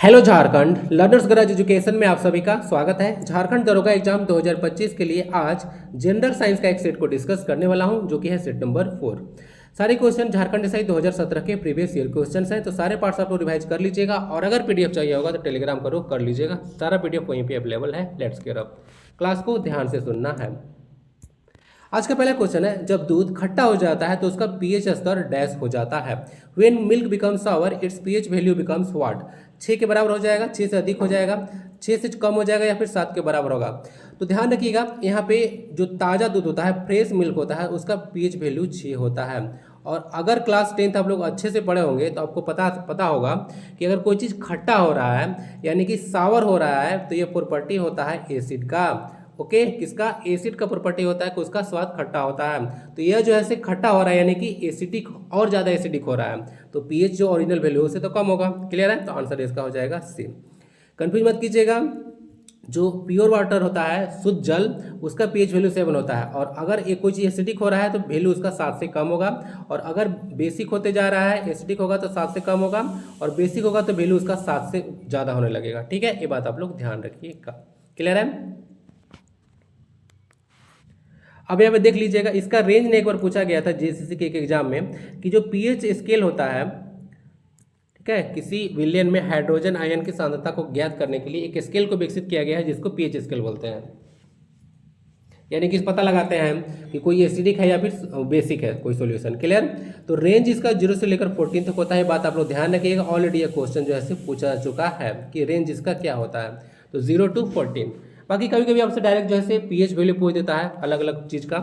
Hello Jharkhand learners गरज education में आप सभी का स्वागत है। झारखंड दरोगा एग्जाम 2025 के लिए आज जनरल साइंस का एक सेट को डिस्कस करने वाला हूं, जो कि है सेट नंबर 4। सारे क्वेश्चन झारखंड एसआई 2017 के प्रीवियस ईयर क्वेश्चंस हैं, तो सारे पार्ट्स आप लोग रिवाइज कर लीजिएगा और अगर पीडीएफ चाहिए होगा तो टेलीग्राम करो कर लीजिएगा। सारा पीडीएफ वहीं पे अवेलेबल है। Let's get up. क्लास को ध्यान से सुनना है। आज का पहला क्वेश्चन है, जब दूध खट्टा हो जाता है तो उसका पीएच स्तर डैश हो जाता है। When milk becomes sour its pH value becomes what. 6 के बराबर हो जाएगा, 6 से अधिक हो जाएगा, 6 से कम हो जाएगा या फिर 7 के बराबर होगा। तो ध्यान रखिएगा, यहाँ पे जो ताज़ा दूध होता है, फ्रेश मिल्क होता है, उसका पीएच वैल्यू 6 होता है। और अगर क्लास 10th आप लोग अच्छे से पढ़े होंगे तो आपको पता होगा कि अगर कोई चीज़ खट्टा हो रहा है यानी कि सावर हो रहा है तो ये प्रॉपर्टी होता है एसिड का। ओके, किसका? एसिड का प्रॉपर्टी होता है कि उसका स्वाद खट्टा होता है। तो यह जो है खट्टा हो रहा है यानी कि एसिडिक और ज़्यादा एसिडिक हो रहा है, तो पीएच जो ओरिजिनल वैल्यू से तो कम होगा। क्लियर है? तो आंसर इसका हो जाएगा सी। कंफ्यूज मत कीजिएगा, जो प्योर वाटर होता है, शुद्ध जल, उसका पीएच वैल्यू 7 होता है। और अगर एक कोई चीज़ एसिडिक हो रहा है तो वैल्यू उसका 7 से कम होगा, और अगर बेसिक होते जा रहा है, एसिडिक होगा तो 7 से कम होगा, और बेसिक होगा तो वैल्यू उसका 7 से ज़्यादा होने लगेगा। ठीक है, ये बात आप लोग ध्यान रखिएगा। क्लियर है? अब यहाँ पे देख लीजिएगा, इसका रेंज ने एक बार पूछा गया था जेसीसी के एक एग्जाम में कि जो पीएच स्केल होता है, ठीक है, किसी विलयन में हाइड्रोजन आयन की सांद्रता को ज्ञात करने के लिए एक स्केल को विकसित किया गया है जिसको पीएच स्केल बोलते हैं। यानी कि पता लगाते हैं कि कोई एसिडिक है या फिर बेसिक है कोई सॉल्यूशन। क्लियर? तो रेंज इसका 0 से लेकर 14 तक होता है। बात आप लोग ध्यान रखिएगा, ऑलरेडी यह क्वेश्चन जो है पूछा चुका है कि रेंज इसका क्या होता है। तो 0 to 14। बाकी कभी कभी आपसे डायरेक्ट जो है पीएच वैल्यू पूछ देता है अलग अलग चीज़ का।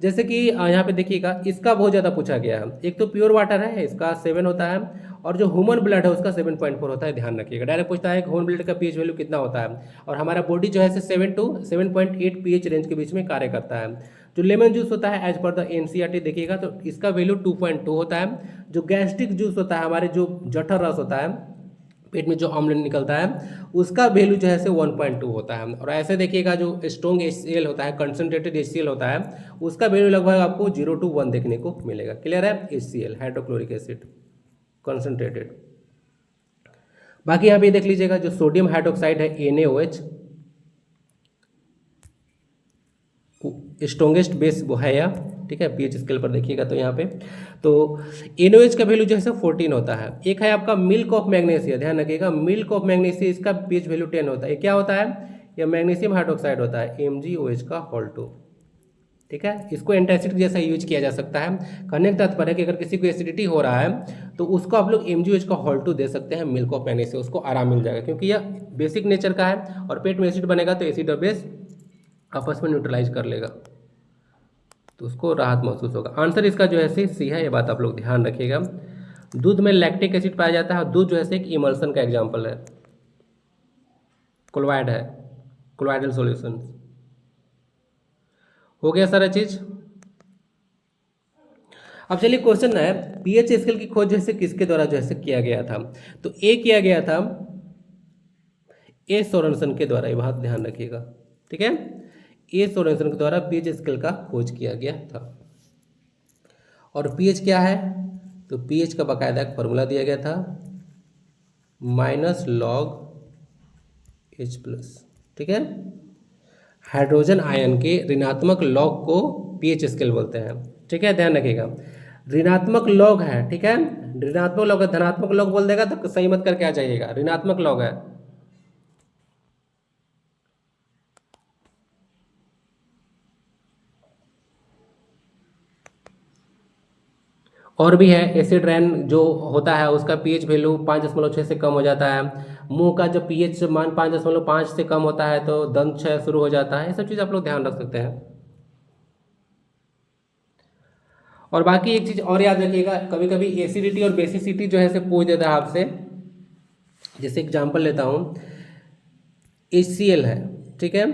जैसे कि यहाँ पे देखिएगा, इसका बहुत ज़्यादा पूछा गया है। एक तो प्योर वाटर है, इसका 7 होता है, और जो ह्यूमन ब्लड है उसका 7.4 होता है। ध्यान रखिएगा, डायरेक्ट पूछता है कि ह्यूमन ब्लड का पीएच वैल्यू कितना होता है, और हमारा बॉडी जो है 7 to 7.8 पीएच रेंज के बीच में कार्य करता है। जो लेमन जूस होता है एज पर द एनसीईआरटी देखिएगा तो इसका वैल्यू 2.2 होता है। जो गैस्ट्रिक जूस होता है, हमारे जो जठर रस होता है, पेट में जो अम्ल निकलता है, उसका वैल्यू जो है 1.2 होता है। और ऐसे देखिएगा, जो स्ट्रॉन्ग HCl होता है, कंसनट्रेटेड HCl होता है, उसका वैल्यू लगभग आपको 0 to 1 देखने को मिलेगा। क्लियर है? HCl hydrochloric acid concentrated. बाकी यहाँ पे देख लीजिएगा, जो सोडियम हाइड्रोक्साइड है NaOH, स्ट्रॉन्गेस्ट बेस वो है यह। ठीक है, पीएच स्केल पर देखिएगा तो यहाँ पे तो NaOH का वैल्यू जो है 14 होता है। एक है आपका मिल्क ऑफ मैग्नीशिया, ध्यान रखिएगा, मिल्क ऑफ मैग्नीशिया, इसका पीएच वैल्यू 10 होता है। ये क्या होता है? यह मैग्नीशियम हाइड्रोक्साइड होता है, MgOH का होल2। ठीक है, इसको एंटासिड जैसा यूज किया जा सकता है। कहने का तात्पर्य है कि अगर किसी को एसिडिटी हो रहा है तो उसको आप लोग MgOH का होल2 दे सकते हैं, मिल्क ऑफ मैग्नीशिया, उसको आराम मिल जाएगा, क्योंकि यह बेसिक नेचर का है और पेट में एसिड बनेगा तो एसिड और बेस आपस में न्यूट्रलाइज कर लेगा, तो उसको राहत महसूस होगा। आंसर इसका जो है सी है, ये बात आप लोग ध्यान रखिएगा। दूध में लैक्टिक एसिड पाया जाता है, और दूध जो है एक इमल्सन का एग्जाम्पल है, कोलॉइड है, कोलॉइडल सॉल्यूशन। हो गया सारा चीज। अब चलिए क्वेश्चन है, पीएच स्केल की खोज जैसे किसके द्वारा जो है किया गया था? तो ए किया गया था ए सोरेनसन के द्वारा, ये बात ध्यान रखिएगा। ठीक है, ए सोरेनसन के द्वारा पीएच स्केल का खोज किया गया था। और पीएच क्या है? तो पीएच का बाकायदा एक फॉर्मूला दिया गया था, -log H+। ठीक है, हाइड्रोजन आयन के ऋणात्मक लॉग को पीएच स्केल बोलते हैं। ठीक है, ध्यान रखिएगा, ऋणात्मक लॉग है। ठीक है, ऋणात्मक लॉग है, धनात्मक लॉग बोल देगा तो सही मत करके आ जाइएगा, ऋणात्मक लॉग है। और भी है, एसिड रैन जो होता है उसका पीएच वैल्यू 5.6 से कम हो जाता है। मुंह का जब पीएच मान 5.5 से कम होता है तो दंत क्षय शुरू हो जाता है। ये सब चीज़ आप लोग ध्यान रख सकते हैं। और बाकी एक चीज़ और याद रखिएगा, कभी कभी एसिडिटी और बेसिसिटी जो है पूछ देता है आपसे। जैसे एग्जाम्पल लेता हूँ, HCl है, ठीक है,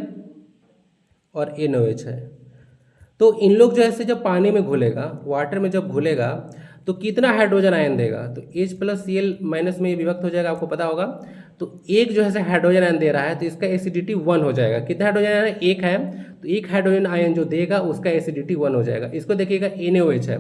और NaOH है। तो इन लोग जो है जब पानी में घुलेगा, वाटर में जब घुलेगा तो कितना हाइड्रोजन आयन देगा? तो H+Cl- में ये विभक्त हो जाएगा, आपको पता होगा। तो एक जो है हाइड्रोजन आयन दे रहा है तो इसका एसिडिटी 1 हो जाएगा। कितना हाइड्रोजन आयन? एक है, तो एक हाइड्रोजन आयन जो देगा उसका एसिडिटी 1 हो जाएगा। इसको देखिएगा NaOH है,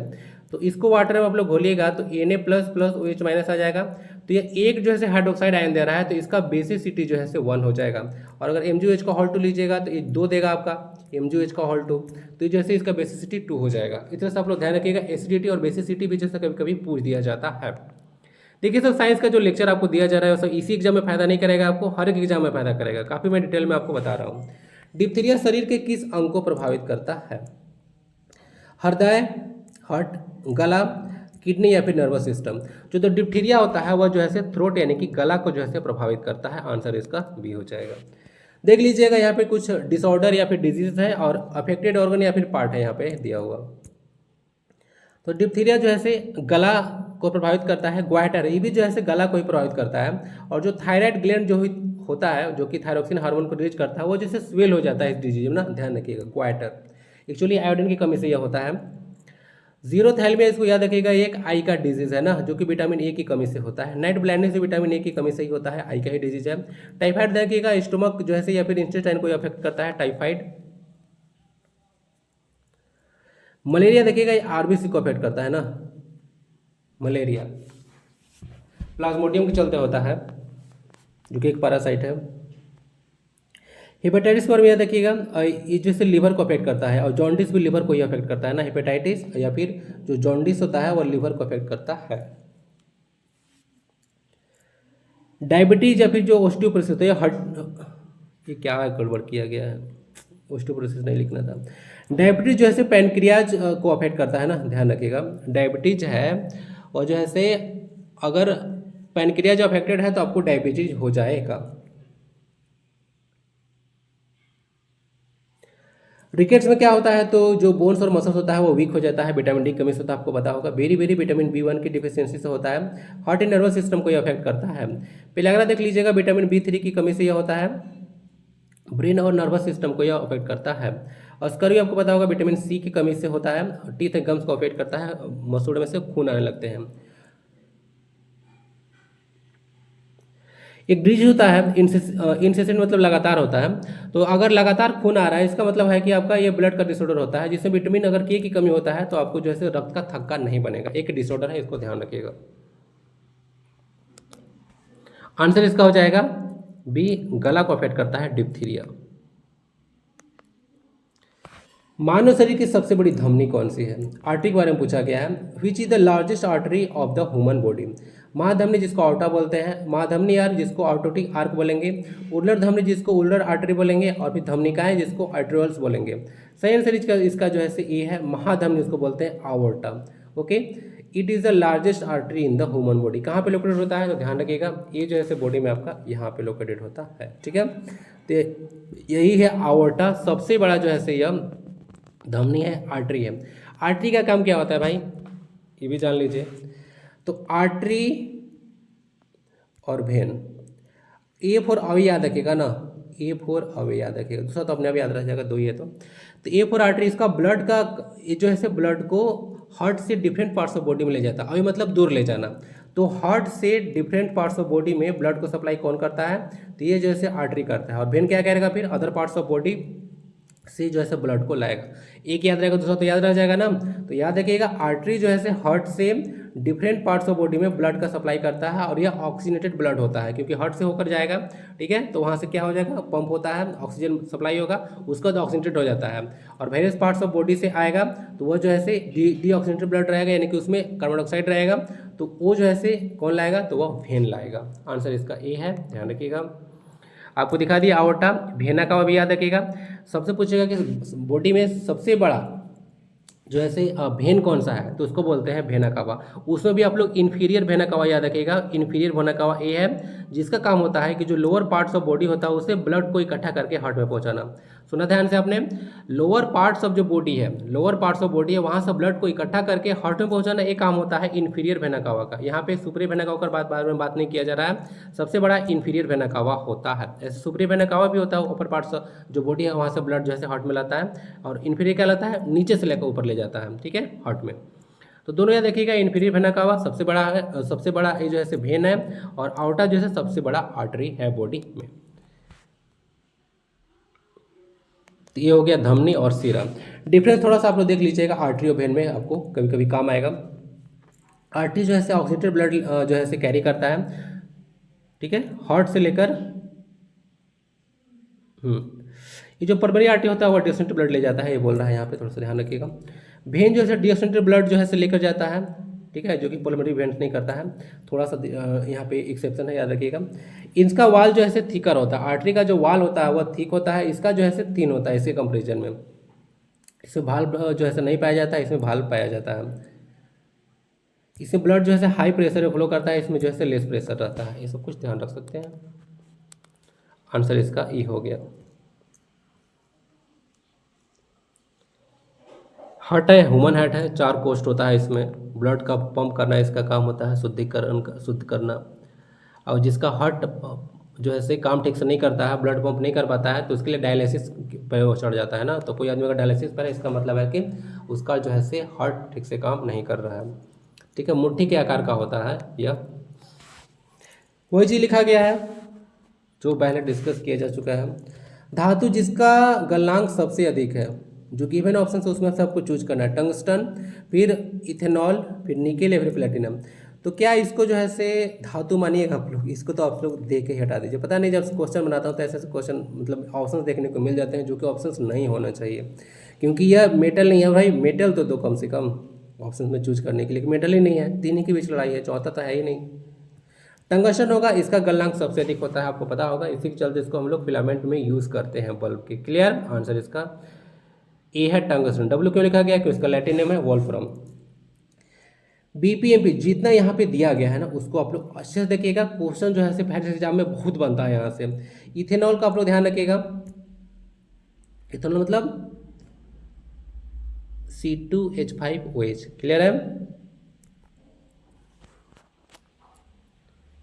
तो इसको वाटर में आप लोग घोलिएगा तो Na++OH- आ जाएगा। तो ये एक जो है हाइड्रोक्साइड आयन दे रहा है, तो इसका बेसिसिटी जो है 1 हो जाएगा। और अगर MgOH का होल 2 लीजिएगा तो ये 2 देगा आपका MgOH का होल 2, तो जैसे इसका बेसिसिटी 2 हो जाएगा। इस तरह से आप लोग ध्यान रखिएगा, एसिडिटी और बेसिसिटी भी जैसे कभी कभी पूछ दिया जाता है। देखिए सर, साइंस का जो लेक्चर आपको दिया जा रहा है वो सब इसी एग्जाम में फायदा नहीं करेगा आपको, हर एक एग्जाम में फायदा करेगा, काफ़ी मैं डिटेल में आपको बता रहा हूँ। डिप्थीरिया शरीर के किस अंग को प्रभावित करता है? हृदय, हार्ट, गला, किडनी या फिर नर्वस सिस्टम? जो डिप्थीरिया होता है वह जो है थ्रोट यानी कि गला को जो है प्रभावित करता है। आंसर इसका बी हो जाएगा। देख लीजिएगा यहाँ पे कुछ डिसऑर्डर या फिर डिजीज है और अफेक्टेड ऑर्गन या फिर पार्ट है यहाँ पे दिया हुआ। तो डिप्थीरिया जो है गला को प्रभावित करता है। ग्वाइटर, ये भी जो है गला को ही प्रभावित करता है। और जो थायराइड ग्लैंड जो होता है, जो कि थायरोक्सिन हार्मोन को रिलीज करता है, वो जैसे स्वेल हो जाता है इस डिजीज में ना, ध्यान रखिएगा। ग्वाइटर एक्चुअली आयोडीन की कमी से यह होता है। जीरोथैलेमिया, इसको याद रखिएगा, एक आई का डिजीज है ना, जो कि विटामिन ए की कमी से होता है। नाइट ब्लाइंडनेस भी विटामिन ए की कमी से ही होता है, आई का ही डिजीज है। टाइफाइड देखिएगा, स्टोमक जो है या फिर इंटेस्टाइन को अफेक्ट करता है, टाइफाइड। मलेरिया देखिएगा, आरबीसी को अफेक्ट करता है ना, मलेरिया प्लाज्मोडियम के चलते होता है, जो कि एक पैरासाइट है। हेपेटाइटिस पर यह देखिएगा, ये जैसे लिवर को अफेक्ट करता है, और जॉन्डिस भी लिवर को ही अफेक्ट करता है ना, हेपेटाइटिस या फिर जो जॉन्डिस होता है वह लिवर को अफेक्ट करता है। डायबिटीज या फिर जो ऑस्टियोपोरोसिस होता है, ये क्या गड़बड़ किया गया है, ऑस्टियोपोरोसिस नहीं लिखना था। डायबिटीज जो है पैनक्रियाज को अफेक्ट करता है ना, ध्यान रखिएगा। डायबिटीज है और जो है अगर पैनक्रियाज अफेक्टेड है तो आपको डायबिटीज हो जाएगा। रिकेट्स में क्या होता है, तो जो बोन्स और मसल्स होता है वो वीक हो जाता है, विटामिन डी कमी से होता है, आपको पता होगा। वेरी विटामिन B1 की डिफिशियंसी से होता है। हार्ट एंड नर्वस सिस्टम को ये अफेक्ट करता है। पेलाग्रा देख लीजिएगा, विटामिन B3 की कमी से यह होता है। ब्रेन और नर्वस सिस्टम को यह अफेक्ट करता है। और स्कर्वी आपको पता होगा, विटामिन C की कमी से होता है। टीथ एंड गम्स को अफेक्ट करता है, मसूड़े में से खून आने लगते हैं। एक डिजीज होता है इंसेसेंट, मतलब लगातार होता है। तो अगर लगातार खून आ रहा है, इसका मतलब है कि आपका ये ब्लड का डिसऑर्डर होता है, जिसमें विटामिन अगर के की कमी होता है तो आपको जो है रक्त का थक्का नहीं बनेगा। एक डिसऑर्डर है, इसको ध्यान रखिएगा। आंसर इसका हो जाएगा बी, गला को अफेक्ट करता है डिप्थीरिया। मानव शरीर की सबसे बड़ी धमनी कौन सी है? आर्टरी के बारे में पूछा गया है। Which is the largest artery of the human body? महाधमनी जिसको ऑर्टा बोलते हैं, महाधमनी आर्क जिसको ऑर्टोटिक आर्क बोलेंगे, उलर धमनी जिसको उलर आर्टरी बोलेंगे, और फिर धमनिकाएं जिसको आर्टरियोल्स बोलेंगे। सही आंसर इसका जो है ए है, महाधमनी जिसको बोलते हैं aorta. Okay, it is the largest artery in the human body. कहाँ पे लोकेटेड होता है, तो ध्यान रखिएगा, ये जो है बॉडी में आपका यहाँ पे लोकेटेड होता है। ठीक है, तो यही है आवर्टा, सबसे बड़ा जो है यह धमनी है, आर्टरी है। आर्टरी का काम क्या होता है भाई, ये भी जान लीजिए। तो आर्टरी और वेन, ए फॉर अवे याद रखिएगा ना, ए फॉर अवे याद रखिएगा, दूसरा तो अपने आप याद रह जाएगा, दो ही है। तो ए फॉर आर्टरी, इसका ब्लड का ये जो है ब्लड को हार्ट से डिफरेंट पार्ट्स ऑफ बॉडी में ले जाता है। अभी मतलब दूर ले जाना। तो हार्ट से डिफरेंट पार्ट्स ऑफ बॉडी में ब्लड को सप्लाई कौन करता है, तो ये जो है आर्टरी करता है। और वेन क्या करेगा, फिर अदर पार्ट्स ऑफ बॉडी से जो है ब्लड को लाएगा। एक याद रहेगा, दूसरा तो याद रह जाएगा ना। तो याद रखिएगा, आर्टरी जो है हार्ट से डिफरेंट पार्ट्स ऑफ बॉडी में ब्लड का सप्लाई करता है, और यह ऑक्सीजनेटेड ब्लड होता है, क्योंकि हार्ट से होकर जाएगा। ठीक है, तो वहाँ से क्या हो जाएगा, पंप होता है, ऑक्सीजन सप्लाई होगा, उसका तो ऑक्सीजनेटेड हो जाता है। और वेरियस पार्ट्स ऑफ बॉडी से आएगा तो वह जो है डीऑक्सीजनेटेड ब्लड रहेगा, यानी कि उसमें कार्बन डाइऑक्साइड रहेगा। तो वो जो है कौन लाएगा, तो वह वेन लाएगा। आंसर इसका ए है, ध्यान रखिएगा। आपको दिखा दिया आवर्टा, वेना का भी याद रखिएगा। सबसे पूछेगा कि बॉडी में सबसे बड़ा जो है वेन कौन सा है, तो उसको बोलते हैं वेना कावा। उसमें भी आप लोग इन्फीरियर वेना कावा याद रखिएगा। इन्फीरियर वेना कावा ए है, जिसका काम होता है कि जो लोअर पार्ट्स ऑफ बॉडी होता है उसे ब्लड को इकट्ठा करके हार्ट में पहुंचाना। सुना ध्यान से आपने, लोअर पार्ट्स ऑफ जो बॉडी है, लोअर पार्ट्स ऑफ बॉडी है, वहाँ से ब्लड को इकट्ठा करके हार्ट में पहुंचाना, एक काम होता है इन्फीरियर वेना कावा का। यहाँ पे सुपीरियर वेना कावा का बारे में बात नहीं किया जा रहा है, सबसे बड़ा इन्फीरियर वेना कावा होता है। ऐसे सुपीरियर वेना कावा भी होता है, ऊपर पार्ट्स जो बॉडी है वहाँ से ब्लड जो है हार्ट में लाता है, और इन्फीरियर क्या लाता है, नीचे से लेकर ऊपर ले जाता है। ठीक है, हार्ट में। तो दोनों याद देखिएगा, इन्फीरियर वेना कावा सबसे बड़ा है, सबसे बड़ा ये जो है वेन है, और आउटा जो है सबसे बड़ा आर्टरी है बॉडी में। तो ये हो गया धमनी और सीरा। डिफरेंस थोड़ा सा आप लोग देख लीजिएगा, आर्टरी और वेन में आपको कभी कभी काम आएगा। आर्टरी जो है से ऑक्सीडेटेड ब्लड जो है से कैरी करता है, ठीक है, हार्ट से लेकर ये जो परबरी आर्टरी होता है वो डिस्टेंट ब्लड ले जाता है, ये बोल रहा है यहाँ पे, थोड़ा सा ध्यान रखिएगा। वेन जो है डिस्टेंट ब्लड जो है से लेकर जाता है, ठीक है, जो कि पल्मोनरी वेंस नहीं करता है, थोड़ा सा यहाँ पे एक्सेप्शन है, याद रखिएगा। इसका वाल जो है से थिकर होता है, आर्टरी का जो वाल होता है वह थिक होता है, इसका जो है से थिन होता है इसके कंपेरिजन में। इसमें भाल्व जो है से नहीं पाया जाता है, इसमें भाल्व पाया जाता है। इसमें ब्लड जो है से हाई प्रेशर में फ्लो करता है, इसमें जो है से लेस प्रेशर रहता है, ये सब कुछ ध्यान रख सकते हैं। आंसर इसका ई हो गया। हार्ट है, ह्यूमन हार्ट है, 4 कोस्ट होता है इसमें, ब्लड का पंप करना इसका काम होता है, शुद्धिकरण का शुद्ध करना। और जिसका हार्ट जो है से काम ठीक से नहीं करता है, ब्लड पंप नहीं कर पाता है, तो उसके लिए डायलिसिस पे वो चढ़ जाता है ना। तो कोई आदमी अगर डायलिसिस पर है, इसका मतलब है कि उसका जो है से हार्ट ठीक से काम नहीं कर रहा है, ठीक है। मुट्ठी के आकार का होता है यह, वही चीज़ लिखा गया है जो पहले डिस्कस किया जा चुका है। धातु जिसका गलनांक सबसे अधिक है, जो गिवन ऑप्शन है उसमें से आपको चूज करना है, टंगस्टन, फिर इथेनॉल, फिर निकेल या फिर प्लेटिनम। तो क्या इसको जो है से धातु मानिएगा आप लोग, इसको तो आप लोग देख के ही हटा दीजिए। पता नहीं जब क्वेश्चन बनाता हूँ तो ऐसे क्वेश्चन मतलब ऑप्शंस देखने को मिल जाते हैं जो कि ऑप्शंस नहीं होना चाहिए, क्योंकि यह मेटल नहीं है भाई। मेटल तो दो कम से कम ऑप्शन में चूज करने के लिए, मेटल ही नहीं है, तीन ही के बीच लड़ाई है, चौथा तो है ही नहीं। टंगस्टन होगा, इसका गलनांक सबसे अधिक होता है, आपको पता होगा, इसी के चलते इसको हम लोग फिलामेंट में यूज़ करते हैं बल्ब के। क्लियर, आंसर इसका ए है टंगस्टन। डब्ल्यू क्यों लिखा गया, क्योंकि इसका लैटिन नेम है वोल्फ्रम। बीपीएमपी जितना यहाँ पे दिया गया है ना, उसको आप लोग अच्छे से देखिएगा, क्वेश्चन जो है से पहले एग्जाम में बहुत बनता है यहाँ से। इथेनॉल का आप लोग ध्यान रखिएगा, इथेनॉल मतलब C2H5OH, क्लियर है।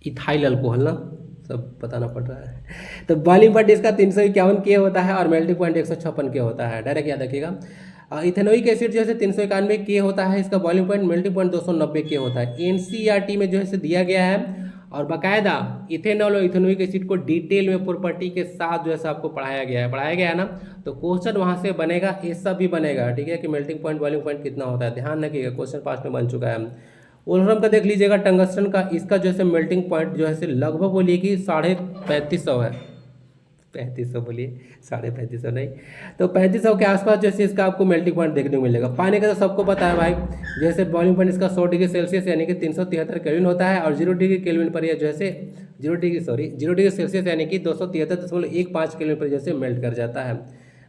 इथाइल अल्कोहल ना, सब बताना पड़ रहा है। तो बॉइलिंग पॉइंट इसका 351 के होता है और मेल्टिंग पॉइंट 156 के होता है, डायरेक्ट याद रखिएगा। इथेनोइक एसिड जो है 391 के होता है, इसका बॉइलिंग पॉइंट, मेल्टिंग पॉइंट 290 के होता है। एनसीईआरटी में जो है दिया गया है, और बाकायदा इथेनॉल और इथेनोइक एसिड को डिटेल में प्रॉपर्टी के साथ जो है आपको पढ़ाया गया है ना। तो क्वेश्चन वहाँ से बनेगा, ये सब भी बनेगा, ठीक है, कि मेल्टिंग पॉइंट बॉइलिंग पॉइंट कितना होता है, ध्यान रखिएगा, क्वेश्चन पास में बन चुका है। वोल्फ्रम का देख लीजिएगा, टंगस्टन का, इसका जो है मेल्टिंग पॉइंट जो है लगभग बोलिए कि 3550 है, 3500 बोलिए, 3550 नहीं, तो 3500 के आसपास जैसे इसका आपको मेल्टिंग पॉइंट देखने को मिलेगा। पानी का तो सबको पता है भाई, जैसे बॉइलिंग पॉइंट इसका 100 डिग्री सेल्सियस यानी कि 373 केल्विन होता है, और 0 डिग्री केल्विन पर यह जो है 0 डिग्री सेल्सियस यानी कि 273.15 केल्विन पर जैसे मेल्ट कर जाता है।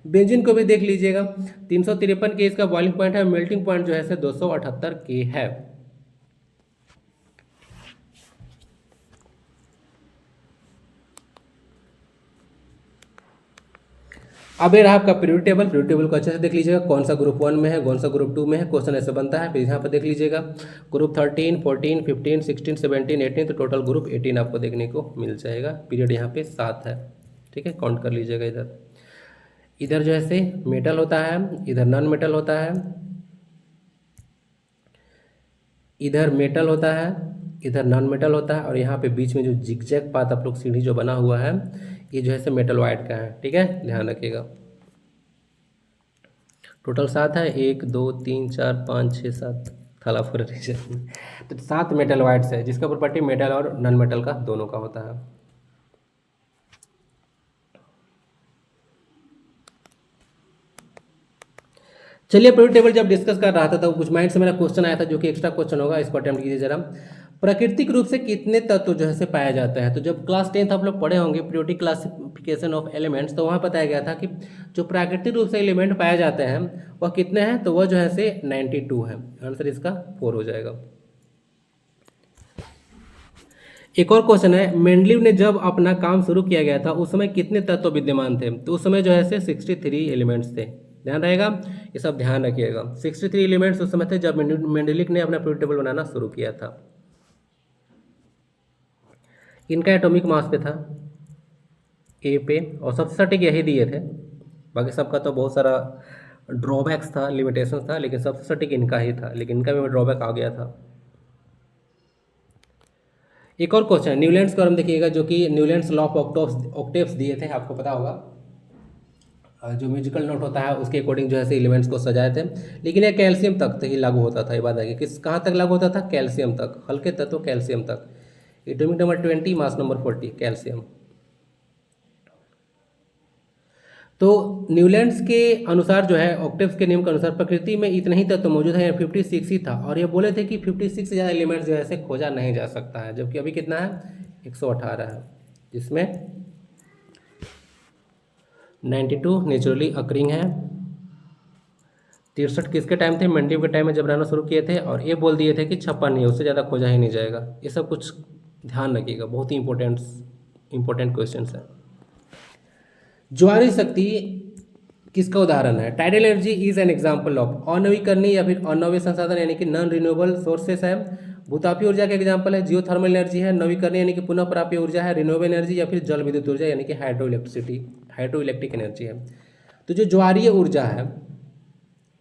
बेंजीन को भी देख लीजिएगा, 353 के इसका बॉइलिंग पॉइंट है, मेल्टिंग पॉइंट जो है 278 के है। अब ये रहा आपका पीरियोडिक टेबल। पीरियोडिक टेबल को अच्छे से देख लीजिएगा, कौन सा ग्रुप 1 में है, कौन सा ग्रुप 2 में है, क्वेश्चन ऐसे बनता है। फिर यहाँ पर देख लीजिएगा ग्रुप 13, 14, 15, 16, 17, 18, तो टोटल ग्रुप 18 आपको देखने को मिल जाएगा। पीरियड यहाँ पे 7 है, ठीक है, काउंट कर लीजिएगा। इधर इधर जो है से मेटल होता है, इधर नॉन मेटल होता है, इधर मेटल होता है, इधर नॉन मेटल होता है, और यहाँ पे बीच में जो जिगजैग पाथ आप लोग सीढ़ी जो बना हुआ है, ये जो है मेटल वाइट का है, ठीक है, ध्यान रखिएगा। टोटल 7 है, 1 2 3 4 5 6 7 थाला फुर तो 7 मेटल वाइट्स है, जिसका प्रॉपर्टी मेटल और नॉन मेटल का दोनों का होता है। चलिए, पीरियड टेबल जब डिस्कस कर रहा था तो कुछ माइंड से मेरा क्वेश्चन आया था, जो कि एक्स्ट्रा क्वेश्चन होगा, इसको अटेम्प्ट कीजिए जरा। प्राकृतिक रूप से कितने तत्व जो है पाया जाता है। तो जब क्लास 10th आप लोग पढ़े होंगे पीरियोडिक क्लासिफिकेशन ऑफ एलिमेंट्स, तो वहाँ बताया गया था कि जो प्राकृतिक रूप से एलिमेंट पाए जाते हैं वह कितने हैं, तो वह जो है 92 है। आंसर इसका 4 हो जाएगा। एक और क्वेश्चन है, मेंडलीव ने जब अपना काम शुरू किया गया था उस समय कितने तत्व विद्यमान थे। तो उस समय जो है 63 एलिमेंट्स थे, ध्यान रहेगा, ये सब ध्यान रखिएगा। 63 एलिमेंट्स उस समय थे जब मेंडलीव ने अपना पीरियोडिक टेबल बनाना शुरू किया था। इनका एटॉमिक मास पे था ए पे, और सबसे सटीक यही दिए थे, बाकी सबका तो बहुत सारा ड्रॉबैक्स था, लिमिटेशन था, लेकिन सबसे सटीक इनका ही था, लेकिन इनका भी ड्रॉबैक आ गया था। एक और क्वेश्चन, न्यूलैंड्स का हम देखिएगा, जो कि न्यूलैंड्स लॉ ऑफ ऑक्टेव्स दिए थे, आपको पता होगा। जो म्यूजिकल नोट होता है उसके अकॉर्डिंग जो है से एलिमेंट्स को सजाए थे। लेकिन ये कैल्शियम तक ही लागू होता था। ये बात है कि किस कहाँ तक लागू होता था? कैल्शियम तक, हल्के तत्व कैल्शियम तक। Atomic number 20, mass number 40, calcium. तो न्यूलैंड्स के अनुसार जो है, ऑक्टेव्स के नियम के अनुसार प्रकृति में इतने ही तत्व मौजूद है, 56 ही था। और ये बोले थे कि 56 से ज़्यादा एलिमेंट्स जो है से खोजा नहीं जा सकता है, जबकि अभी कितना है? 118 है, जिसमें 92 नेचुरली अकरिंग है। 63 किसके टाइम थे? मेंडेलिव के टाइम में जब रहना शुरू किए थे। और ये बोल दिए थे कि 56 नहीं है, उससे ज़्यादा खोजा ही नहीं जाएगा। ये सब कुछ ध्यान रखिएगा, बहुत ही इंपॉर्टेंट क्वेश्चन है। ज्वारी शक्ति किसका उदाहरण है? Tidal energy is an example of अनवीकरणीय या फिर अनव्य संसाधन यानी कि नॉन रिन्यूएबल सोर्सेस है। भूतापीय ऊर्जा का एग्जाम्पल है, जियोथर्मल एनर्जी है। नवीकरणीय यानी कि पुनः प्राप्य ऊर्जा है, रिन्यूएबल एनर्जी, या फिर जल विद्युत ऊर्जा यानी कि हाइड्रो इलेक्ट्रिक एनर्जी है। तो जो ज्वारीय ऊर्जा है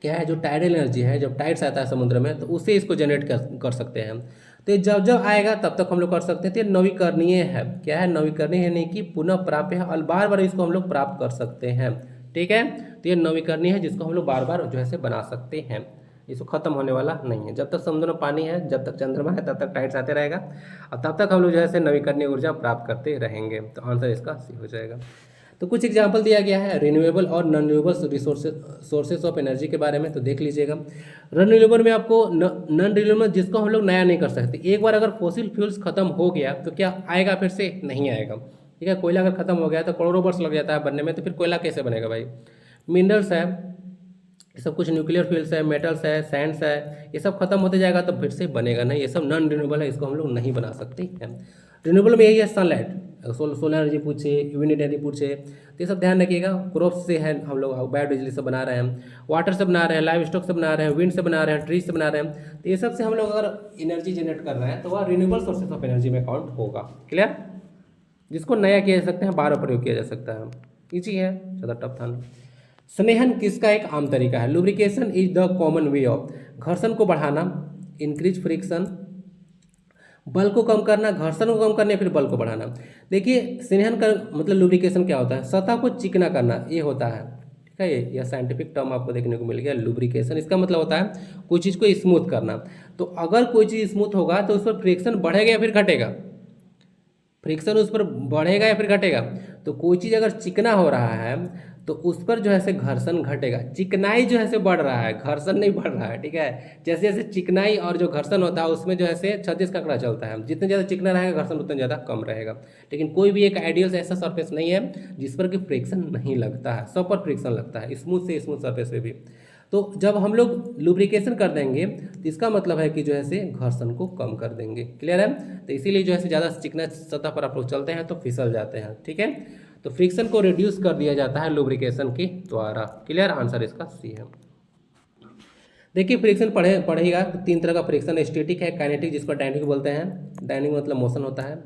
क्या है? जो टाइडल एनर्जी है, जब टाइड्स आता है समुद्र में तो उससे इसको जनरेट कर सकते हैं। तो ये जब जब आएगा तब तक हम लोग कर सकते हैं। तो ये नवीकरणीय है। क्या है? नवीकरणीय यानी कि पुनः प्राप्य है और बार बार इसको हम लोग प्राप्त कर सकते हैं। ठीक है, तो ये नवीकरणीय है जिसको हम लोग बार बार जो है से बना सकते हैं। इसको खत्म होने वाला नहीं है। जब तक समुद्र में पानी है, जब तक चंद्रमा है, तब तक टाइड्स आते रहेगा और तब तक हम लोग जो है से नवीकरणीय ऊर्जा प्राप्त करते रहेंगे। तो आंसर इसका सी हो जाएगा। तो कुछ एग्जाम्पल दिया गया है रिन्यूएबल और non renewable sources of energy के बारे में, तो देख लीजिएगा। रिन्यूएबल में आपको नॉन रिन्यूएबल जिसको हम लोग नया नहीं कर सकते। एक बार अगर फॉसिल फ्यूल्स खत्म हो गया तो क्या आएगा? फिर से नहीं आएगा। ठीक है, कोयला अगर खत्म हो गया तो करोड़ों वर्ष लग जाता है बनने में, तो फिर कोयला कैसे बनेगा भाई? मिनरल्स है, ये सब कुछ न्यूक्लियर फ्यूल्स है, मेटल्स है, सैंड्स है, ये सब खत्म होते जाएगा तो फिर से बनेगा नहीं। ये सब नॉन रिन्यूएबल है, इसको हम लोग नहीं बना सकते हैं। रिन्यूएबल में यही है सनलाइट, सोलर एनर्जी पूछे, विंड एनर्जी पूछे, तो ये सब ध्यान रखिएगा। क्रॉप्स से है, हम लोग बायोडीजल से बना रहे हैं, वाटर से बना रहे हैं, लाइव स्टॉक से बना रहे हैं, विंड से बना रहे हैं, ट्री से बना रहे हैं। तो ये सब से हम लोग अगर एनर्जी जनरेट कर रहे हैं तो वह रिन्यूएबल सोर्सेस ऑफ एनर्जी में काउंट होगा। क्लियर? जिसको नया किया जा सकता है, बार बार प्रयोग किया जा सकता है। ईजी है, ज़्यादा टफ था नहीं। स्नेहन किसका एक आम तरीका है? Lubrication is the common way of घर्षण को बढ़ाना, इंक्रीज फ्रिक्शन, बल को कम करना, घर्षण को कम करना, फिर बल को बढ़ाना। देखिए स्नेहन का मतलब लुब्रिकेशन क्या होता है? सतह को चिकना करना, ये होता है। ठीक है, यह साइंटिफिक टर्म आपको देखने को मिल गया लुब्रिकेशन। इसका मतलब होता है कोई चीज़ को स्मूथ करना। तो अगर कोई चीज़ स्मूथ होगा तो उस पर फ्रिक्शन बढ़ेगा या फिर घटेगा? फ्रिक्शन उस पर बढ़ेगा या फिर घटेगा? तो कोई चीज़ अगर चिकना हो रहा है तो उस पर जो है से घर्षण घटेगा। चिकनाई जो है से बढ़ रहा है, घर्षण नहीं बढ़ रहा है। ठीक है, जैसे जैसे चिकनाई और जो घर्षण होता है उसमें जो है से 36 का आंकड़ा चलता है। जितने ज़्यादा चिकना रहेगा घर्षण उतना ज़्यादा कम रहेगा। लेकिन कोई भी एक आइडियल ऐसा सरफेस नहीं है जिस पर कि फ्रिक्शन नहीं लगता है, सब पर फ्रिक्शन लगता है, स्मूथ से स्मूथ सरफेस पे भी। तो जब हम लोग लुब्रिकेशन कर देंगे तो इसका मतलब है कि जो है से घर्षण को कम कर देंगे। क्लियर है? तो इसीलिए जो है से ज़्यादा चिकना सतह पर आप लोग चलते हैं तो फिसल जाते हैं। ठीक है, तो फ्रिक्शन को रिड्यूस कर दिया जाता है लुब्रिकेशन के द्वारा। क्लियर? आंसर इसका सी है। देखिए फ्रिक्शन पढ़ेगा तो 3 तरह का फ्रिक्शन, स्टैटिक है, काइनेटिक जिसको डायनेमिक बोलते हैं, डायनेमिक मतलब मोशन होता है,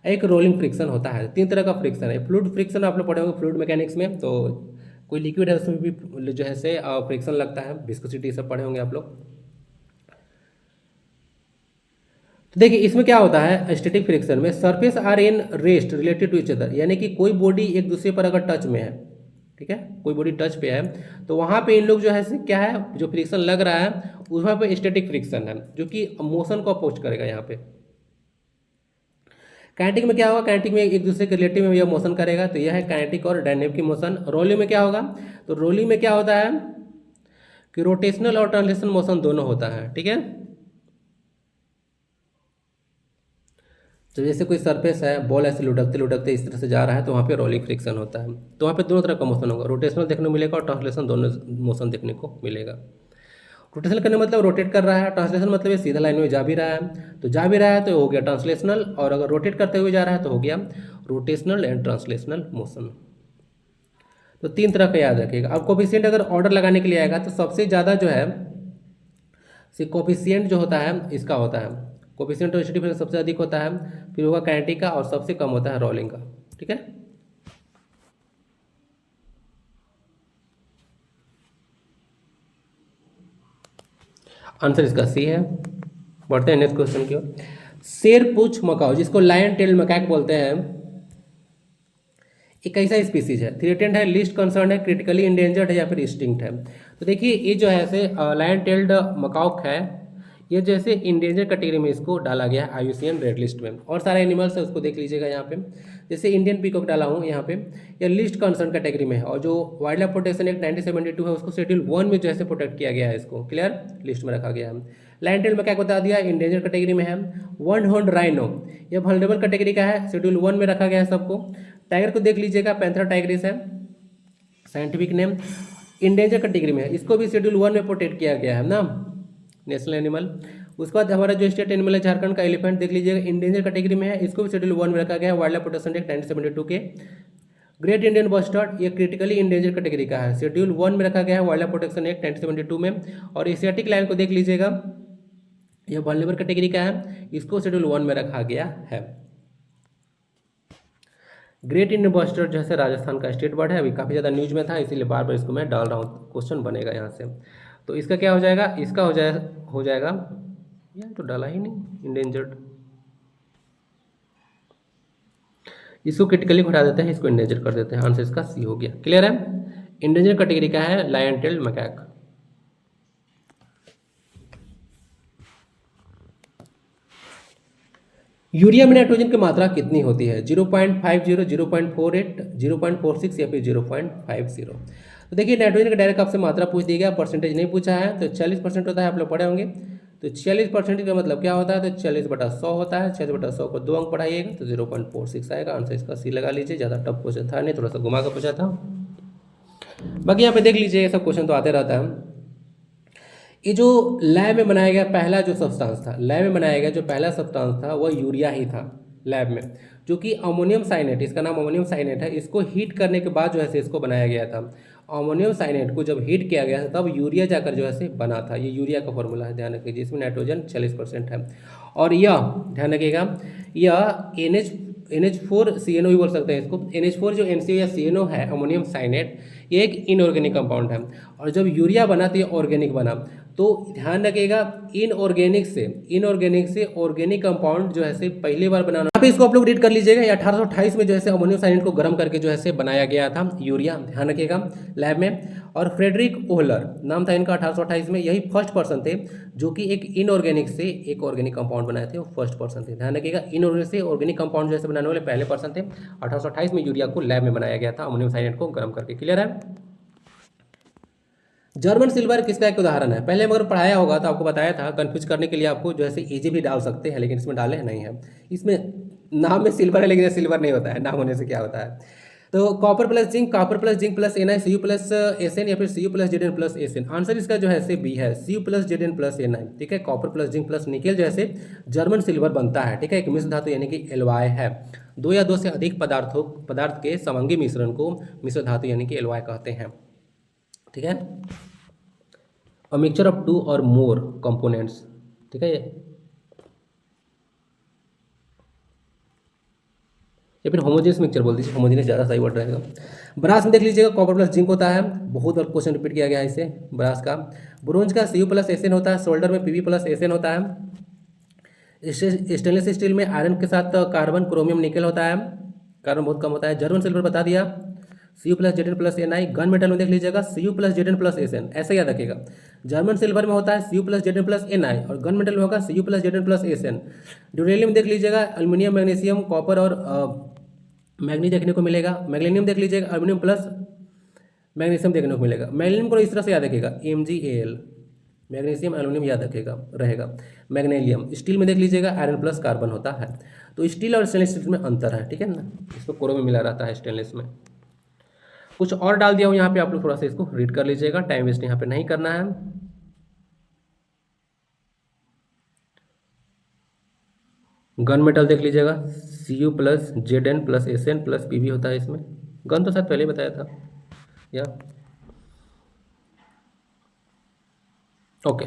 एक रोलिंग फ्रिक्शन होता है। 3 तरह का फ्रिक्शन है। फ्लूइड फ्रिक्शन आप लोग पढ़े होंगे फ्लूइड मैकेनिक्स में, तो कोई लिक्विड है उसमें भी जो है से फ्रिक्शन लगता है, विस्कोसिटी सब पढ़े होंगे आप लोग। तो देखिए इसमें क्या होता है, स्टैटिक फ्रिक्शन में surface are in rest related to each other, यानी कि कोई बॉडी एक दूसरे पर अगर टच में है, ठीक है, कोई बॉडी टच पे है तो वहाँ पे इन लोग जो है क्या है, जो फ्रिक्शन लग रहा है वहाँ पे स्टैटिक फ्रिक्शन है जो कि मोशन को अपोज करेगा। यहाँ पे काइनेटिक में क्या होगा, काइनेटिक में एक दूसरे के रिलेटिव में यह मोशन करेगा, तो यह है काइनेटिक और डायनेमिक की मोशन। रोलिंग में क्या होगा, तो रोलिंग में क्या होता है कि रोटेशनल और ट्रांसलेशनल मोशन दोनों होता है। ठीक है, तो जैसे कोई सरफेस है, बॉल ऐसे लुढ़कते लुढ़कते इस तरह से जा रहा है तो वहाँ पे रोलिंग फ्रिक्शन होता है। तो वहाँ पे दोनों तरह का मोशन होगा, रोटेशनल देखने को मिलेगा और ट्रांसलेशन, दोनों मोशन देखने को मिलेगा। रोटेशनल करने मतलब रोटेट कर रहा है, ट्रांसलेशन मतलब ये सीधा लाइन में जा भी रहा है, तो जा भी रहा है तो हो गया ट्रांसलेशनल, और अगर रोटेट करते हुए जा रहा है तो हो गया रोटेशनल एंड ट्रांसलेशनल मोशन। तो 3 तरह का याद रखिएगा। अब कोफिशिएंट अगर ऑर्डर लगाने के लिए आएगा तो सबसे ज़्यादा जो है कोफिशिएंट जो होता है इसका होता है, कोफिशिएंट और स्टैटिक सबसे अधिक होता है, फिर होगा काइनेटिक का, और सबसे कम होता है रोलिंग का। ठीक है, आंसर इसका सी है। बढ़ते हैं नेक्स्ट क्वेश्चन की ओर। शेर पूछ मकाओ जिसको लायन टेल मकैक बोलते हैं, एक कैसा स्पीसीज है, थ्रेटेंड है, लीस्ट कंसर्न है, क्रिटिकली इंडेंजर्ड है या फिर एक्सटिंक्ट है। तो देखिए ये जो है ऐसे लायन टेल्ड मकाक है, ये जैसे इंडेंजर कैटेगरी में इसको डाला गया है IUCN रेड लिस्ट में। और सारे एनिमल्स है उसको देख लीजिएगा यहाँ पे, जैसे इंडियन पीकॉक डाला हूँ यहाँ पे, या लिस्ट कंसर्न कैटेगरी में है। और जो वाइल्ड लाइफ प्रोटेक्शन एक्ट 1972 है उसको शेड्यूल 1 में जो है प्रोटेक्ट किया गया है, इसको क्लियर लिस्ट में रखा गया है। लायन टेल में क्या बता दिया, इंडेंजर कैटेगरी में है। वन हॉर्न राइनो ये वल्नरेबल कैटेगरी का है, शेड्यूल 1 में रखा गया है सबको। टाइगर को देख लीजिएगा, पैंथर टाइग्रिस है साइंटिफिक नेम, इंडेंजर कैटेगरी में है, इसको भी शेड्यूल 1 में प्रोटेक्ट किया गया है ना, नेशनल एनिमल। उसके बाद हमारा जो स्टेट एनिमल है झारखंड का एलिफेंट देख लीजिएगा, इंडेंजर कैटेगरी में है, इसको भी शेड्यूल 1 में रखा गया है वाइल्ड लाइफ प्रोटेक्शन एक्ट 1972 के। ग्रेट इंडियन बस्टर्ड ये क्रिटिकली इंडेंजर कैटेगरी का है, शेड्यूल 1 में रखा गया है वाइल्ड लाइफ प्रोटेक्शन एक्ट 1972 में। और एशियाटिक लायन को देख लीजिएगा, यह वल्नरेबल कैटेगरी का है, इसको शेड्यूल 1 में रखा गया है। ग्रेट इंडियन बस्टर्ड जैसे राजस्थान का स्टेट बर्ड है, अभी काफ़ी ज़्यादा न्यूज में था, इसीलिए बार बार इसको मैं डाल रहा हूँ, क्वेश्चन बनेगा यहाँ से। तो इसका क्या हो जाएगा, इसका हो जाएगा यार तो डाला ही नहीं इंडेंजर्ड, इसको क्रिटिकली हटा देते हैं, इसको इंडेंजर कर देते हैं, आंसर इसका सी हो गया। क्लियर है, इंडेंजर कैटेगरी का है लायन टेल्ड मैकाक। यूरिया में नाइट्रोजन की मात्रा कितनी होती है, 0.50, 0.48, 0.46 या फिर 0.50। तो देखिए नाइट्रोजन का डायरेक्ट आपसे मात्रा पूछ दी गया, परसेंटेज नहीं पूछा है। तो 40% होता है, आप लोग पढ़े होंगे। तो 40% का मतलब क्या होता है, तो 40/100 होता है, 40/100 को 2 अंक पढ़ाइएगा तो 0.46 आएगा, आंसर इसका सी लगा लीजिए। ज़्यादा टफ क्वेश्चन था नहीं, थोड़ा सा घुमा कर पूछा था। बाकी यहाँ पे देख लीजिए, ये सब क्वेश्चन तो आते रहता है। ये जो लैब में बनाया गया पहला जो सब्सटेंस था, लैब में बनाया गया जो पहला सब्सटेंस था वह यूरिया ही था लैब में, जो कि अमोनियम साइनेट, इसका नाम अमोनियम साइनेट है। इसको हीट करने के बाद जो है इसको बनाया गया था। अमोनियम साइनेट को जब हीट किया गया तब यूरिया जाकर जो है बना था। ये यूरिया का फॉर्मूला है, ध्यान रखिए, जिसमें नाइट्रोजन 40% है। और यह ध्यान रखिएगा, यह NH4CNO भी बोल सकते हैं इसको। NH4 जो NCO या CNO है, अमोनियम साइनेट, ये एक इनऑर्गेनिक कंपाउंड है। और जब यूरिया बना तो ये ऑर्गेनिक बना। तो ध्यान रखिएगा, इनऑर्गेनिक से ऑर्गेनिक कंपाउंड जो है पहली बार बनाना। यहाँ पे इसको आप लोग रीड कर लीजिएगा। 1828 में जो है अमोनियम साइनेट को गर्म करके जो है बनाया गया था यूरिया, ध्यान रखिएगा, लैब में। और फ्रेडरिक ओहलर नाम था इनका, 1828 में। यही फर्स्ट पर्सन थे जो कि एक इनऑर्गेनिक से एक ऑर्गेनिक कंपाउंड बनाए थे, वो फर्स्ट पर्सन थे। ध्यान रखिएगा, इनऑर्गेनिक से ऑर्गेनिक कंपाउंड जैसे बनाने वाले पहले पर्सन थे। 1828 में यूरिया को लैब में बनाया गया था, अमोनियम साइनेट को गर्म करके। क्लियर है। जर्मन सिल्वर किसका एक उदाहरण है, पहले अगर पढ़ाया होगा तो आपको बताया था, कंफ्यूज करने के लिए आपको जो है इजी भी डाल सकते हैं, लेकिन इसमें डाले नहीं है। इसमें नाम में सिल्वर है लेकिन सिल्वर नहीं होता है, नाम होने से क्या होता है। तो copper plus zinc plus Na, Cu plus Sn या फिर Cu plus Zn plus Sn। Answer इसका जो है बी है, Cu plus Zn plus Na। ठीक है, copper plus zinc plus nickel जो है जर्मन सिल्वर बनता है। ठीक है, एक मिश्र धातु यानी कि Ly है। 2 या 2 से अधिक पदार्थ के समंगी मिश्रण को मिश्र धातु यानी कि Ly कहते हैं। ठीक है, अ मिक्सचर ऑफ 2 और मोर कंपोनेंट्स। ठीक है, या फिर होमोजेनियस मिक्सचर बोल दीजिए, होमोजेनियस ज़्यादा सही वर्ड रहेगा। ब्रास में देख लीजिएगा, कॉपर प्लस जिंक होता है, बहुत बार क्वेश्चन रिपीट किया गया है इसे, ब्रास का। ब्रोंज का Cu प्लस Sn होता है, सोल्डर में Pb प्लस Sn होता है। स्टेनलेस स्टील में आयरन के साथ कार्बन, क्रोमियम, निकल होता है, कार्बन बहुत कम होता है। जर्मन सिल्वर बता दिया, Cu plus Zn plus Na। Gun metal में देख लीजिएगा, Cu plus Zn plus Sn, ऐसे याद रखिएगा। जर्मन सिल्वर में होता है Cu plus Zn plus Na, और गन मेटल में होगा Cu plus Zn plus Sn। ड्यूरेलियम में देख लीजिएगा, एल्यूमिनियम, मैग्नीशियम, कॉपर और मैग्नी देखने को मिलेगा। मैग्नीशियम देख लीजिएगा, एल्यूमिनियम प्लस मैग्नीशियम देखने को मिलेगा। मैग्नीशियम को इस तरह से याद रखिएगा, MgAl, मैग्नीशियम एल्यूमिनियम याद रखिएगा रहेगा। मैग्नीशियम स्टील में देख लीजिएगा, आयरन प्लस कार्बन होता है। तो स्टील और स्टेनलेस स्टील में अंतर है, ठीक है ना, इसमें क्रोम में मिला रहता है स्टेनलेस में। कुछ और डाल दिया हूँ यहाँ पे, आप लोग थोड़ा सा इसको रीड कर लीजिएगा, टाइम वेस्ट यहाँ पे नहीं करना है। गन मेटल देख लीजिएगा, Cu plus Zn plus Sn plus Pb होता है इसमें। गन तो शायद पहले बताया था या ओके।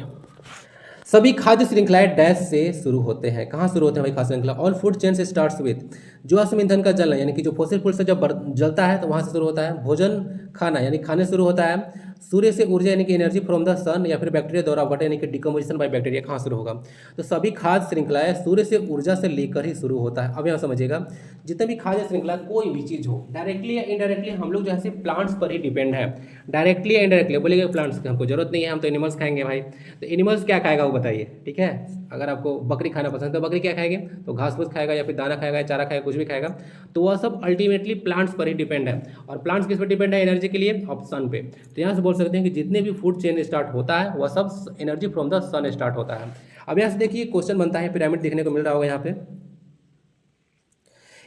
सभी खाद्य श्रृंखलाएं डैश से शुरू होते हैं, कहाँ शुरू होते हैं भाई खाद्य श्रृंखला? ऑल फूड चेन से स्टार्ट्स विद, जो अश्म ईंधन का जलना यानी कि जो फॉसिल फूड से जब जलता है तो वहाँ से शुरू होता है। भोजन खाना यानी खाने से शुरू होता है। सूर्य से ऊर्जा यानी कि एनर्जी फ्रॉम द सन, या फिर बैक्टीरिया द्वारा अवघट यानी कि डिकम्पोजिशन बाय बैक्टीरिया कहाँ शुरू होगा? तो सभी खाद्य श्रृंखलाएं सूर्य से ऊर्जा से लेकर ही शुरू होता है। अब यहाँ समझिएगा, जितने भी खाद्य श्रृंखला कोई भी चीज़ हो, डायरेक्टली या इनडायरेक्टली हम लोग जो है प्लांट्स पर ही डिपेंड है। डायरेक्टली या इनडायरेक्टली बोलेंगे प्लांट्स की हमको जरूरत नहीं है, हम तो एनिमल्स खाएंगे भाई। तो एनिमल्स क्या खाएगा वो बताइए, ठीक है? अगर आपको बकरी खाना पसंद है तो बकरी क्या खाएगी? तो घास फूस खाएगा, या फिर दाना खाएगा, चारा खाएगा, कुछ भी खाएगा। तो वह सब अल्टीमेटली प्लांट्स पर ही डिपेंड है। और प्लांट्स किस पर डिपेंड है एनर्जी के लिए? ऑप्शन पे। तो यहाँ से बोल सकते हैं कि जितने भी फूड चेन स्टार्ट होता है वह सब energy from the sun start होता है। अब यहाँ से देखिए क्वेश्चन बनता है, पिरामिड देखने को मिल रहा होगा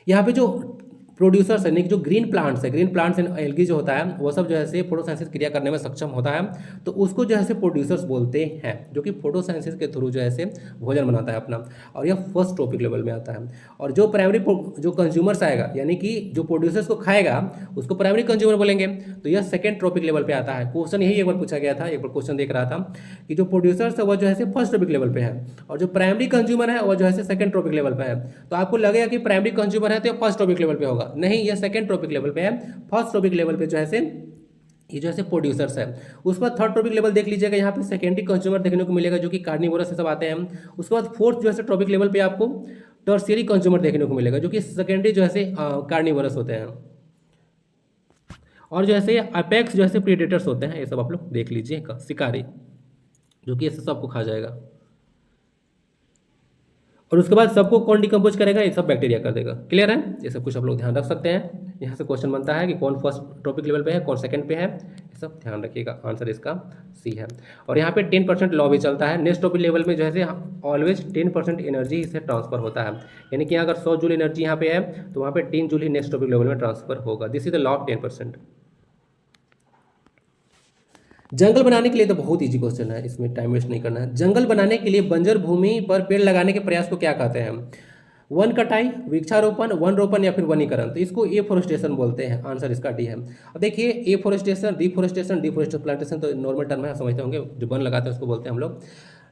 यहाँ पे जो प्रोड्यूसर्स है, जो ग्रीन प्लांट्स है, ग्रीन प्लांट्स एंड एल्गी जो होता है वो सब जो है फोटोसिंथेसिस क्रिया करने में सक्षम होता है। तो उसको जो है प्रोड्यूसर्स बोलते हैं, जो कि फोटोसिंथेसिस के थ्रू जो है भोजन बनाता है अपना। और यह फर्स्ट टॉपिक लेवल में आता है। और जो प्राइमरी जो कंज्यूमर्स आएगा, यानी कि जो प्रोड्यूसर्स को खाएगा उसको प्राइमरी कंज्यूमर बोलेंगे। तो यह सेकेंड टॉपिक लेवल पे आता है। क्वेश्चन यही एक बार पूछा गया था, एक बार क्वेश्चन देख रहा था कि जो प्रोड्यूसर्स है वह जो है फर्स्ट टॉपिक लेवल पे है, और जो प्राइमरी कंज्यूमर है वह जो है सेकंड टॉपिक लेवल पे है। तो आपको लगेगा कि प्राइमरी कंज्यूमर है तो फर्स्ट टॉपिक लेवल पे होगा, नहीं, यह सेकंड टॉपिक लेवल पे है। फर्स्ट टॉपिक लेवल पे जो है ये जो है प्रोड्यूसर्स है। उसके बाद थर्ड टॉपिक लेवल देख लीजिएगा, यहाँ पे सेकेंडरी कंज्यूमर देखने को मिलेगा, जो कि कार्निवोरस से सब आते हैं। उसके बाद फोर्थ जो है टॉपिक लेवल पे आपको टर्शियरी कंज्यूमर देखने को मिलेगा, जो कि सेकेंडरी जो है कार्निवोरस होते हैं। और जो है अपेक्स जो है प्रीडेटर्स होते हैं, ये सब आप लोग देख लीजिए, शिकारी, जो कि इससे सबको खा जाएगा। और उसके बाद सबको कौन डिकम्पोज करेगा? ये सब बैक्टीरिया कर देगा। क्लियर है? ये सब कुछ आप लोग ध्यान रख सकते हैं। यहाँ से क्वेश्चन बनता है कि कौन फर्स्ट टॉपिक लेवल पे है, कौन सेकंड पे है, ये सब ध्यान रखिएगा। आंसर इसका सी है। और यहाँ पे 10% लॉ भी चलता है। नेक्स्ट टॉपिक लेवल में जो है ऑलवेज 10% एनर्जी इसे ट्रांसफर होता है, यानी कि अगर 100 जूल एनर्जी यहाँ पे है तो वहाँ पे 10 जूल ही नेक्स्ट टॉपिक लेवल में ट्रांसफर होगा। This is the law of 10%। जंगल बनाने के लिए तो बहुत इजी क्वेश्चन है, इसमें टाइम वेस्ट नहीं करना है। जंगल बनाने के लिए बंजर भूमि पर पेड़ लगाने के प्रयास को क्या कहते हैं? वन कटाई, वृक्षारोपण, वन रोपण, या फिर वनीकरण। तो इसको एफोरेस्टेशन बोलते हैं। आंसर इसका डी है। अब देखिए, एफोरेस्टेशन, डिफोरेस्टेशन, डिफोरेस्टेशन, प्लांटेशन तो नॉर्मल टर्म है, समझते होंगे। जो वन लगाते हैं उसको बोलते हैं हम लोग।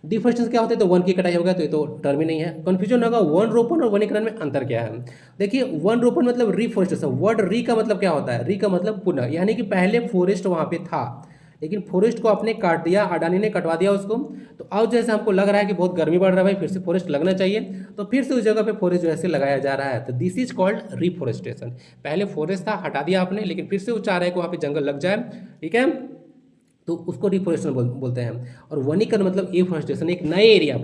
डिफोरेस्टेशन क्या होता है? तो वन की कटाई होगा, तो ये तो टर्म ही नहीं है। कंफ्यूजन होगा वन रोपण और वनीकरण में अंतर क्या है। देखिए, वन रोपण मतलब रिफोरेस्टेशन। वर्ड री का मतलब क्या होता है? री का मतलब पुनः, यानी कि पहले फॉरेस्ट वहाँ पे था, लेकिन फॉरेस्ट को आपने काट दिया, अडानी ने कटवा दिया उसको। तो अब जैसे हमको लग रहा है कि बहुत गर्मी बढ़ रहा है भाई, फिर से फॉरेस्ट लगना चाहिए, तो फिर से उस जगह पे फॉरेस्ट जो है लगाया जा रहा है। तो दिस इज कॉल्ड रिफॉरेस्टेशन। पहले फॉरेस्ट था, हटा दिया आपने, लेकिन फिर से वो चाह रहे हैं कि वहाँ पे जंगल लग जाए, ठीक है, तो उसको डिफोरेस्टेशन बोलते हैं। और वनीकरण मतलब एफोरेस्टेशन, एक नए एरिया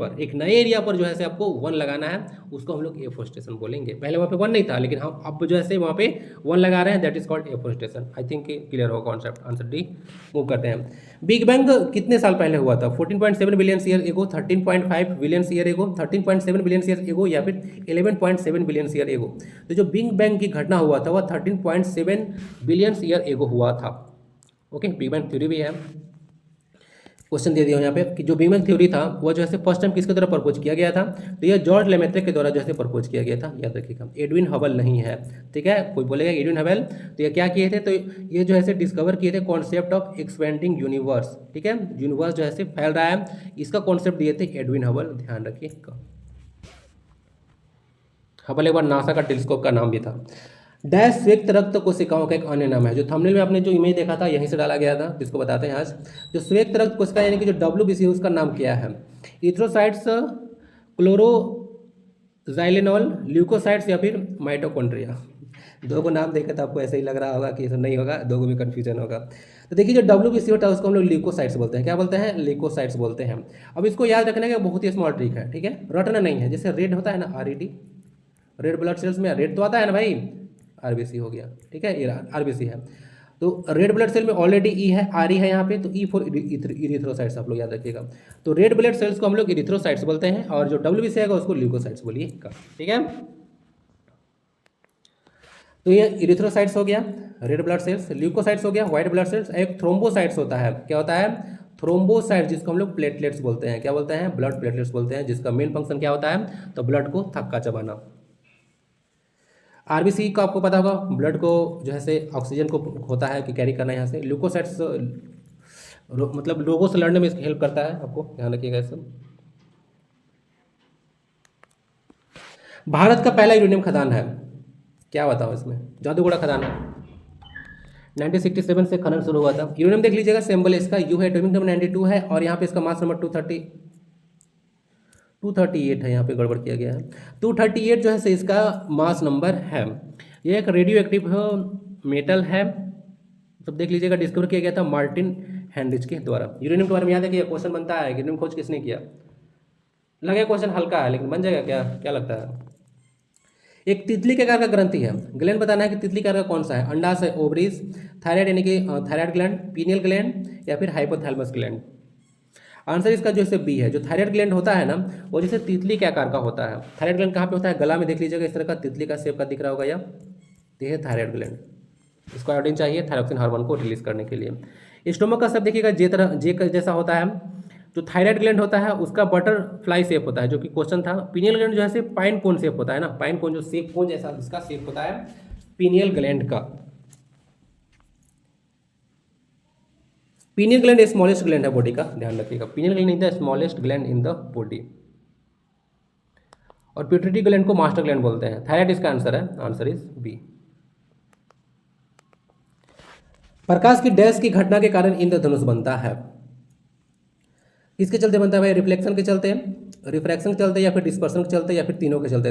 पर जो है आपको वन लगाना है, उसको हम लोग एफोरेस्टेशन बोलेंगे। पहले वहाँ पे वन नहीं था, लेकिन हम अब जो है वहाँ पे वन लगा रहे हैं, that is called afforestation. I think clear होगा कॉन्सेप्ट। आंसर डी मूव करते हैं। बिग बैंग कितने साल पहले हुआ था? 14.7 billion year ago, 13.5 billion year ago, 13.7 billion year ago, या फिर 11.7 बिलियन ईयर एगो। तो जो बिग बैंग की घटना हुआ था वह 13.7 बिलियन ईयर एगो हुआ था। ओके, बिग बैंग थ्योरी भी है। क्वेश्चन दे दिया यहाँ पे कि जो बिग बैंग थ्योरी था वह जो है फर्स्ट टाइम किसके द्वारा प्रपोज किया गया था? तो यह जॉर्ज लेमेत्रे के द्वारा जो है प्रपोज किया गया था, याद रखिएगा। एडविन हबल नहीं है, ठीक है। कोई बोलेगा एडविन हबल, तो ये क्या किए थे? तो ये जो है डिस्कवर किए थे कॉन्सेप्ट ऑफ एक्सपेंडिंग यूनिवर्स, ठीक है। यूनिवर्स जो है फैल रहा है, इसका कॉन्सेप्ट दिए थे एडविन हबल, ध्यान रखिएगा। हबल एक बार नासा का टेलीस्कोप का नाम भी था। डैश श्वेत रक्त कोशिकाओं का एक अन्य नाम है। जो थंबनेल में आपने जो इमेज देखा था यहीं से डाला गया था, जिसको बताते हैं आज। जो श्वेत रक्त कोशिका यानी कि जो WBC है उसका नाम क्या है? इथ्रोसाइट्स, क्लोरोजाइलेनॉल, ल्यूकोसाइट्स, या फिर माइटोकॉन्ड्रिया। दो को नाम देखे तो आपको ऐसा ही लग रहा होगा कि ये सब नहीं होगा, दो को भी कन्फ्यूजन होगा। तो देखिए, जो WBC होता है उसको हम लोग ल्यूकोसाइट्स बोलते हैं। क्या बोलते हैं? ल्यूकोसाइट्स बोलते हैं। अब इसको याद रखने का बहुत ही स्मॉल ट्रिक है, ठीक है, रटना नहीं है। जैसे रेड होता है ना, RED, रेड ब्लड सेल्स में रेड तो आता है ना भाई, RBC हो गया, ठीक है, ये RBC है। तो रेड ब्लड सेल में ऑलरेडी E है, RE है यहाँ पे, तो E फॉर इरिथ्रोसाइट्स आप लोग याद रखिएगा। तो रेड ब्लड सेल्स को हम लोग इरिथ्रोसाइट्स बोलते हैं, और जो WBC आएगा उसको ल्यूकोसाइट्स बोलिएगा, ठीक है। तो ये इरिथ्रोसाइट्स हो गया, रेड ब्लड सेल्स, ल्यूकोसाइट्स हो गया, व्हाइट ब्लड सेल्स। एक थ्रोम्बोसाइट्स होता है। क्या होता है? थ्रोम्बोसाइट्स, जिसको हम लोग प्लेटलेट्स बोलते हैं। क्या बोलते हैं? ब्लड प्लेटलेट्स बोलते हैं, जिसका मेन फंक्शन क्या होता है? तो ब्लड को थक्का चबाना। RBC का आपको पता होगा, ब्लड को जो है से ऑक्सीजन को होता है कि कैरी करना है यहाँ से। ल्यूकोसाइट्स मतलब लोगों से लड़ने में हेल्प करता है, आपको ध्यान रखिएगा ये सब। भारत का पहला यूरेनियम खदान है, क्या बताओ इसमें? जादूगोड़ा खदान है। 1967 से खनन शुरू हुआ था। यूरेनियम देख लीजिएगा, सिंबल इसका यू है, एटॉमिक नंबर 92 है और यहाँ पे इसका मास नंबर 238 है, यहाँ पे गड़बड़ किया गया है। 238 जो है से इसका मास नंबर है। ये एक रेडियो एक्टिव मेटल है। तो देख लीजिएगा, डिस्कवर किया गया था मार्टिन हेनरिच के द्वारा। यूरेनियम के बारे में याद है कि क्वेश्चन बनता है, यूरेनियम खोज किसने किया? लगे क्वेश्चन हल्का है लेकिन बन जाएगा क्या, क्या लगता है? एक तितली के आकार का ग्रंथि है, ग्लैंड बताना है कि तितली के आकार का कौन सा है? अंडाशय, ओवरीज, थायराइड यानी कि थायराइड ग्लैंड, पीनियल ग्लैंड या फिर हाइपोथैलेमस ग्लैंड। आंसर इसका जो है बी है। जो थायराइड ग्लैंड होता है ना, वो जैसे तितली के आकार का होता है। थायराइड ग्लैंड कहाँ पे होता है? गला में देख लीजिएगा, इस तरह का तितली का शेप का दिख रहा होगा, या ये है थायराइड ग्लैंड। इसको आयोडीन चाहिए थायरोक्सिन हार्मोन को रिलीज करने के लिए। स्टोमक का शब्द देखिएगा, जे का जैसा होता है। जो थायराइड ग्लैंड होता है उसका बटरफ्लाई शेप होता है, जो कि क्वेश्चन था। पीनियल ग्लैंड जो है पाइन कोन शेप होता है ना, पाइन कोन जो शेप कोन जैसा इसका शेप होता है पीनियल ग्लैंड का। पीनियल ग्लैंड स्मॉलेस्ट ग्लैंड है बॉडी का, ध्यान रखिएगा। Pineal gland is the smallest gland in the body. और पिट्यूटरी ग्लैंड को मास्टर ग्लैंड बोलते हैं। थायराइड इसका आंसर है, आंसर इज बी। प्रकाश की डैश की घटना के कारण इंद्रधनुष बनता है। किसके चलते बनता है भाई? रिफ्लेक्शन के चलते, रिफ्रैक्शन के चलते, या फिर डिस्पर्सन के चलते, या फिर तीनों के चलते।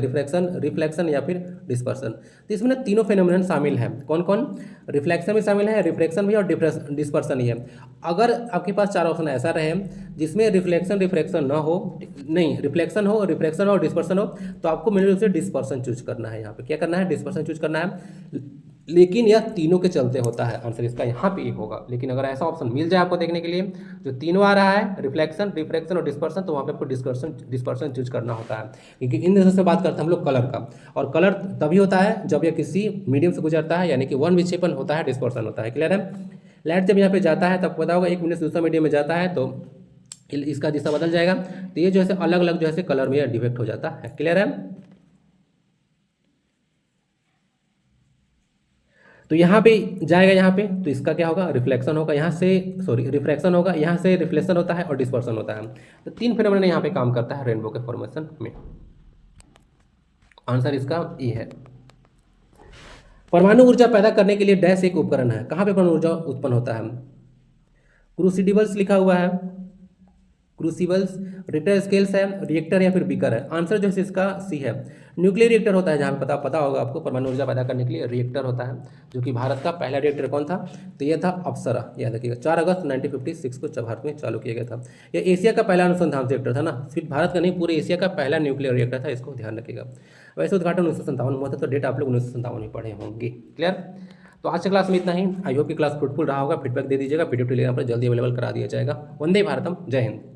रिफ्लेक्शन या फिर डिस्पर्सन। तो इसमें ना तीनों फेनोमेनन शामिल हैं। कौन कौन? रिफ्लेक्शन भी शामिल है, रिफ्रैक्शन भी और डिस्पर्सन ही है। अगर आपके पास चार ऑप्शन ऐसा रहे जिसमें रिफ्लेक्शन ना हो, नहीं रिफ्लेक्शन हो, रिफ्रैक्शन हो और डिस्पर्सन हो, तो आपको मेन रूप से डिस्पर्सन चूज करना है। यहाँ पे क्या करना है? डिस्पर्सन चूज करना है। लेकिन यह तीनों के चलते होता है, आंसर इसका यहाँ पे एक होगा। लेकिन अगर ऐसा ऑप्शन मिल जाए आपको देखने के लिए जो तीनों आ रहा है, रिफ्लेक्शन, रिफ्रैक्शन और डिस्पर्सन, तो वहाँ पे आपको डिस्पर्सन चूज करना होता है। क्योंकि इन दिनों से बात करते हैं हम लोग कलर का, और कलर तभी होता है जब यह किसी मीडियम से गुजरता है, यानी कि वन विक्षेपण होता है, डिस्पर्सन होता है। क्लियर है? लाइट जब यहाँ पे जाता है तब पता होगा 1 मिनट से दूसरा मीडियम में जाता है तो इसका दिशा बदल जाएगा। तो ये जो है अलग अलग जो है कलर में डिफेक्ट हो जाता है। क्लियर है? तो यहाँ पे जाएगा, यहाँ पे तो इसका क्या होगा? रिफ्लेक्शन होगा, यहाँ से रिफ्रैक्शन होगा, यहाँ से रिफ्लेक्शन होता है और डिस्पर्सन होता है। तो तीन फिनोमेना यहाँ पे काम करता है रेनबो के फॉर्मेशन में। आंसर इसका ई है। परमाणु ऊर्जा पैदा करने के लिए डैश एक उपकरण है। कहाँ पे परमाणु ऊर्जा उत्पन्न होता है? क्रूसिबल्स लिखा हुआ है, क्रूसिबल्स, रिक्टर स्केल्स है, रिएक्टर या फिर बीकर है। आंसर जो है इसका सी है। न्यूक्लियर रिएक्टर होता है, जहाँ पे पता होगा आपको, परमाणु ऊर्जा पैदा करने के लिए रिएक्टर होता है। जो कि भारत का पहला रिएक्टर कौन था? तो यह था अप्सरा, याद रखिएगा। 4 अगस्त 1956 को भारत में चालू किया गया था। यह एशिया का पहला अनुसंधान रिएक्टर था ना, सिर्फ भारत का नहीं, पूरे एशिया का पहला न्यूक्लियर रिएक्टर था, इसको ध्यान रखिएगा। वैसे उद्घाटन 1957 में हुआ था, तो डेट आप लोग 1957 में पढ़े होंगे। क्लियर? तो आज के क्लास में इतना ही। आई होप की क्लास फ्रूटफुल रहा होगा। फीडबैक दे दीजिएगा, पीडीएफ टेलीग्राम पर जल्दी अवेलेबल करा दिया जाएगा। वंदे भारतम, जय हिंद।